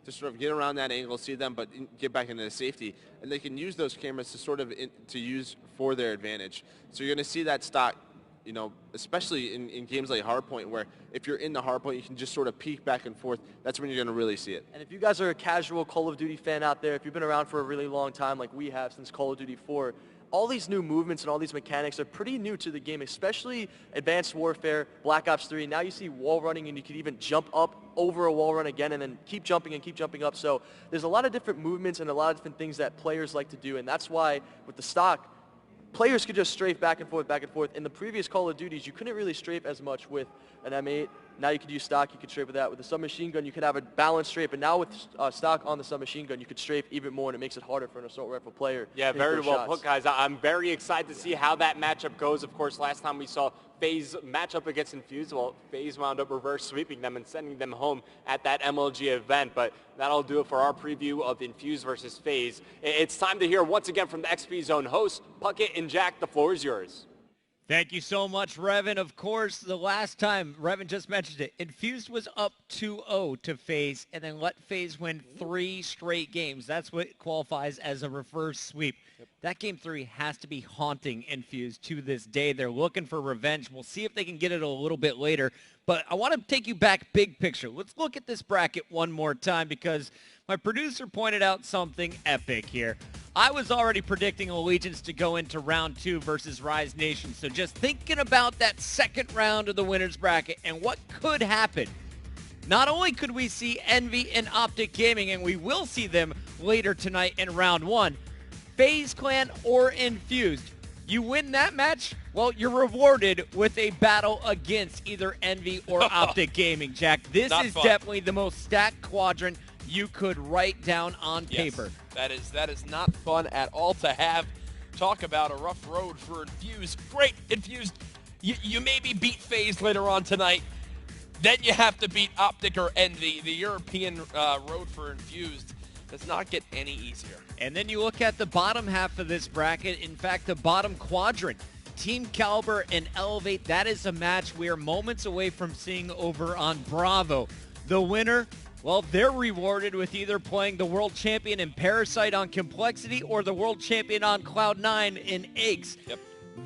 to sort of get around that angle, see them, but get back into the safety. And they can use those cameras to sort of to use for their advantage. So you're going to see that stock, you know, especially in games like Hardpoint, where if you're in the Hardpoint, you can just sort of peek back and forth. That's when you're going to really see it. And if you guys are a casual Call of Duty fan out there, if you've been around for a really long time like we have since Call of Duty 4, all these new movements and all these mechanics are pretty new to the game, especially Advanced Warfare, Black Ops 3. Now you see wall running, and you can even jump up over a wall run again and then keep jumping up. So there's a lot of different movements and a lot of different things that players like to do, and that's why with the stock, players could just strafe back and forth, back and forth. In the previous Call of Duties, you couldn't really strafe as much with an M8. Now you could use stock, you could strafe with that. With the submachine gun, you could have a balanced strafe, but now with stock on the submachine gun, you could strafe even more, and it makes it harder for an assault rifle player. Yeah, very well put, guys. I'm very excited to see how that matchup goes. Of course, last time we saw FaZe match up against Infused, well, FaZe wound up reverse sweeping them and sending them home at that MLG event, but that'll do it for our preview of Infused versus FaZe. It's time to hear once again from the XP Zone hosts, Puckett and Jack. The floor is yours. Thank you so much, Revan. Of course, the last time, Revan just mentioned it, Infused was up 2-0 to FaZe and then let FaZe win 3 straight games. That's what qualifies as a reverse sweep. Yep. That game 3 has to be haunting Infused to this day. They're looking for revenge. We'll see if they can get it a little bit later. But I want to take you back big picture. Let's look at this bracket one more time because my producer pointed out something epic here. I was already predicting Allegiance to go into round 2 versus Rise Nation. So just thinking about that second round of the winner's bracket and what could happen. Not only could we see Envy and Optic Gaming, and we will see them later tonight in round 1, FaZe Clan or Infused. You win that match, well, you're rewarded with a battle against either Envy or Optic Gaming, Jack. This is definitely the most stacked quadrant you could write down on paper. That is not fun at all to have. Talk about a rough road for Infused. Great, Infused. You maybe beat FaZe later on tonight. Then you have to beat Optic or Envy. The European road for Infused does not get any easier. And then you look at the bottom half of this bracket. In fact, the bottom quadrant. Team Caliber and Elevate. That is a match we are moments away from seeing over on Bravo. The winner, well, they're rewarded with either playing the world champion in Parasite on Complexity or the world champion on Cloud9 in Eggs. Yep.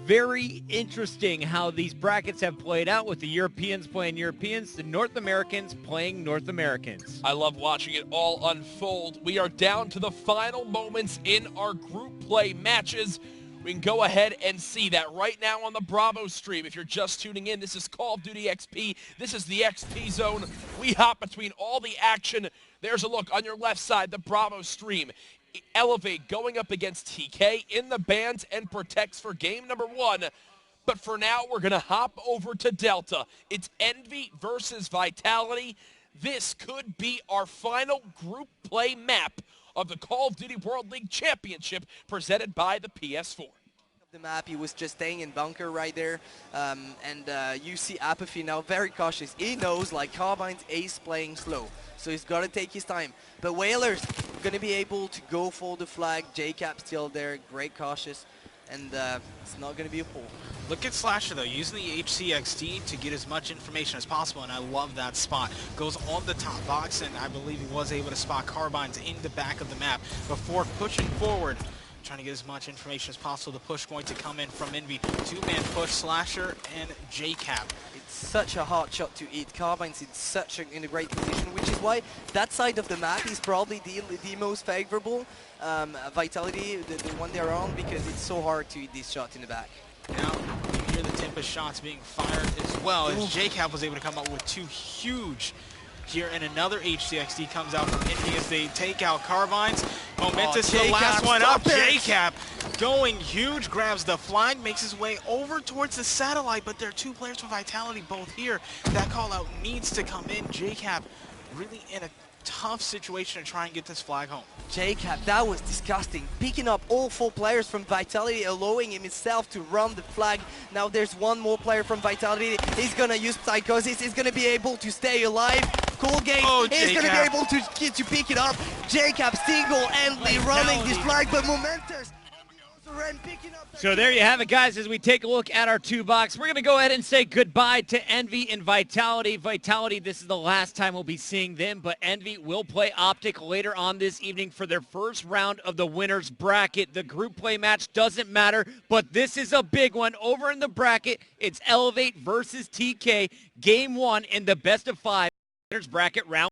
Very interesting how these brackets have played out with the Europeans playing Europeans, the North Americans playing North Americans. I love watching it all unfold. We are down to the final moments in our group play matches. We can go ahead and see that right now on the Bravo stream. If you're just tuning in, this is Call of Duty XP. This is the XP Zone. We hop between all the action. There's a look on your left side, the Bravo stream. Elevate going up against TK in the bans and protects for game number 1. But for now, we're going to hop over to Delta. It's Envy versus Vitality. This could be our final group play map of the Call of Duty World League Championship presented by the PS4. The map, he was just staying in bunker right there, and you see Apathy now very cautious. He knows like Carbine's ace playing slow, so he's got to take his time. But Whalers going to be able to go for the flag. JCap still there, great cautious, and it's not going to be a pull. Look at Slasher though, using the HCXD to get as much information as possible, and I love that spot. Goes on the top box, and I believe he was able to spot Carbines in the back of the map before pushing forward. Trying to get as much information as possible. The push going to come in from Envy. 2-man push, Slasher and JCap. It's such a hard shot to eat. Carbine's in a great position, which is why that side of the map is probably the most favorable. Vitality, the one they're on, because it's so hard to eat these shots in the back. Now, you hear the Tempest shots being fired as well, as JCap was able to come up with 2 huge here, and another HCXD comes out from Envy as they take out Carbines. Momentous, the last one up. JCap going huge, grabs the flag, makes his way over towards the satellite, but there are 2 players from Vitality both here. That call out needs to come in. JCap really in a tough situation to try and get this flag home. JCap, that was disgusting. Picking up all 4 players from Vitality, allowing himself to run the flag. Now there's one more player from Vitality. He's going to use Psychosis. He's going to be able to stay alive. Cool game. He's going to be able to pick it up. JCap single-handedly running this flag, but Momentous So there you have it, guys. As we take a look at our 2-box, we're going to go ahead and say goodbye to Envy and Vitality. Vitality, this is the last time we'll be seeing them, but Envy will play Optic later on this evening for their first round of the winner's bracket. The group play match doesn't matter, but this is a big one. Over in the bracket, it's Elevate versus TK, Game 1 in the best of 5 winner's bracket round.